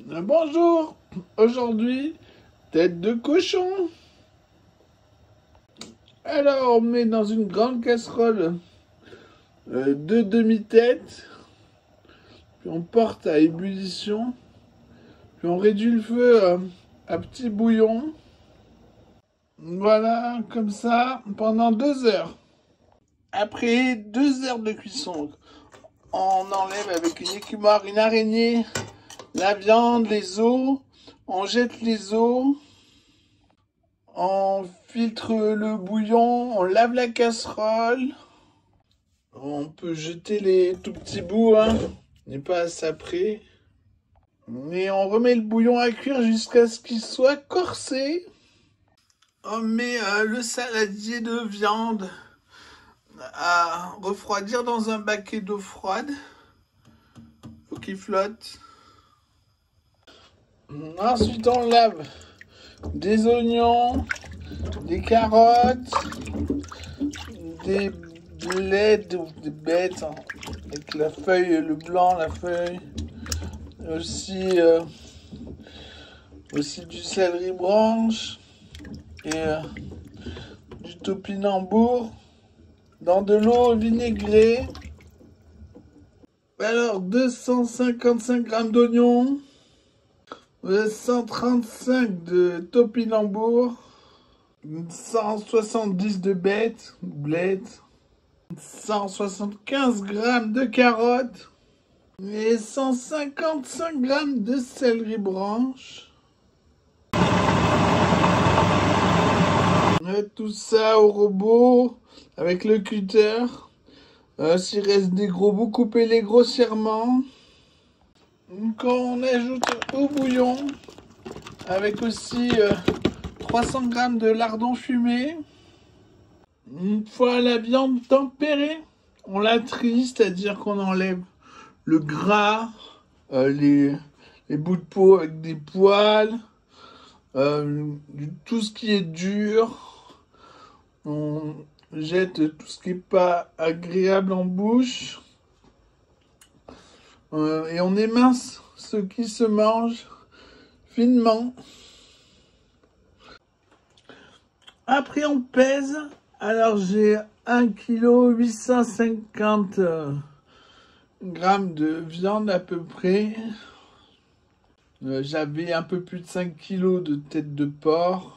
Bonjour, aujourd'hui, tête de cochon. Alors on met dans une grande casserole deux demi-têtes, puis on porte à ébullition, puis on réduit le feu à petit bouillon. Voilà, comme ça, pendant 2 heures. Après 2 heures de cuisson, on enlève avec une écumoire, une araignée, la viande, les os, on jette les os, on filtre le bouillon, on lave la casserole, on peut jeter les tout petits bouts, on n'est pas à ça près. Mais on remet le bouillon à cuire jusqu'à ce qu'il soit corsé. On met le saladier de viande à refroidir dans un baquet d'eau froide. Faut qu'il flotte. Ensuite, on lave des oignons, des carottes, des blettes ou des bêtes avec la feuille, le blanc, la feuille. Aussi du céleri branche et du topinambour dans de l'eau vinaigrée. Alors 255 g d'oignons, 135 de topinambour, 170 de blettes, 175 g de carottes et 155 g de céleri branche. Tout ça au robot avec le cutter. S'il reste des gros bouts, coupez-les grossièrement. Quand on ajoute au bouillon avec aussi 300 g de lardons fumés. Une fois la viande tempérée, on la trie, c'est-à-dire qu'on enlève le gras, les bouts de peau avec des poils, tout ce qui est dur. On jette tout ce qui n'est pas agréable en bouche. Et on émince ce qui se mange finement. Après on pèse. Alors j'ai 1,850 kg de viande à peu près. J'avais un peu plus de 5 kg de tête de porc.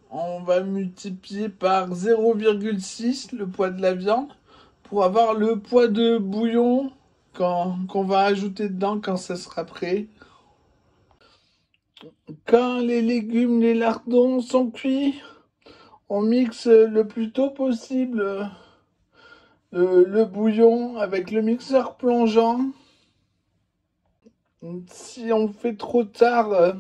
On va multiplier par 0,6 le poids de la viande pour avoir le poids de bouillon qu'on va ajouter dedans quand ça sera prêt. Quand les légumes, les lardons sont cuits, on mixe le plus tôt possible le bouillon avec le mixeur plongeant. Si on le fait trop tard,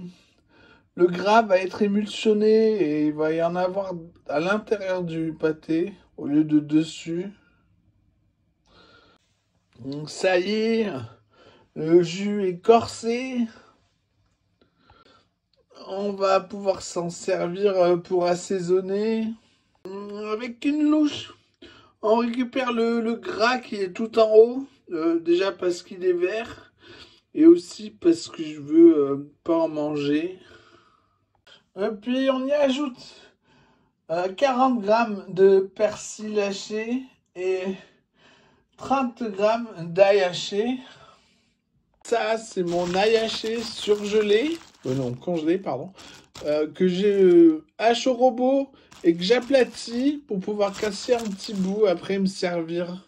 le gras va être émulsionné et il va y en avoir à l'intérieur du pâté au lieu de dessus. Donc ça y est, le jus est corsé. On va pouvoir s'en servir pour assaisonner avec une louche. On récupère le gras qui est tout en haut, déjà parce qu'il est vert et aussi parce que je veux pas en manger. Et puis on y ajoute 40 g de persil haché et 30 g d'ail haché. Ça, c'est mon ail haché surgelé, non, congelé, pardon, que j'ai haché au robot et que j'aplatis pour pouvoir casser un petit bout après me servir.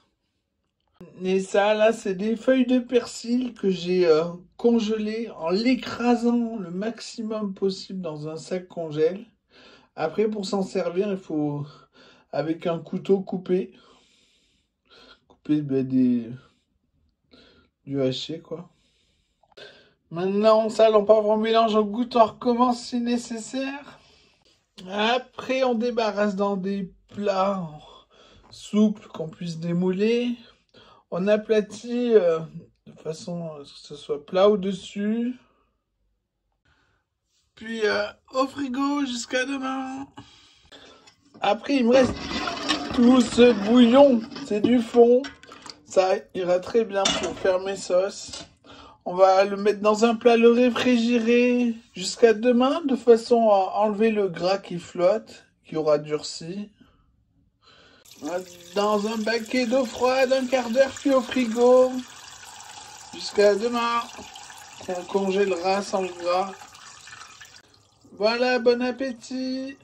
Et ça, là, c'est des feuilles de persil que j'ai congelées en l'écrasant le maximum possible dans un sac congèle. Après, pour s'en servir, il faut, avec un couteau, couper du haché, quoi. Maintenant, on sale, on part en mélange, on goûte, on recommence si nécessaire. Après, on débarrasse dans des plats souples qu'on puisse démouler. On aplatit de façon à ce que ce soit plat au-dessus. Puis au frigo jusqu'à demain. Après, il me reste tout ce bouillon. C'est du fond. Ça ira très bien pour faire mes sauces. On va le mettre dans un plat, le réfrigérer jusqu'à demain, de façon à enlever le gras qui flotte, qui aura durci. Dans un baquet d'eau froide, un quart d'heure, puis au frigo. Jusqu'à demain. On congélera sans le gras. Voilà, bon appétit.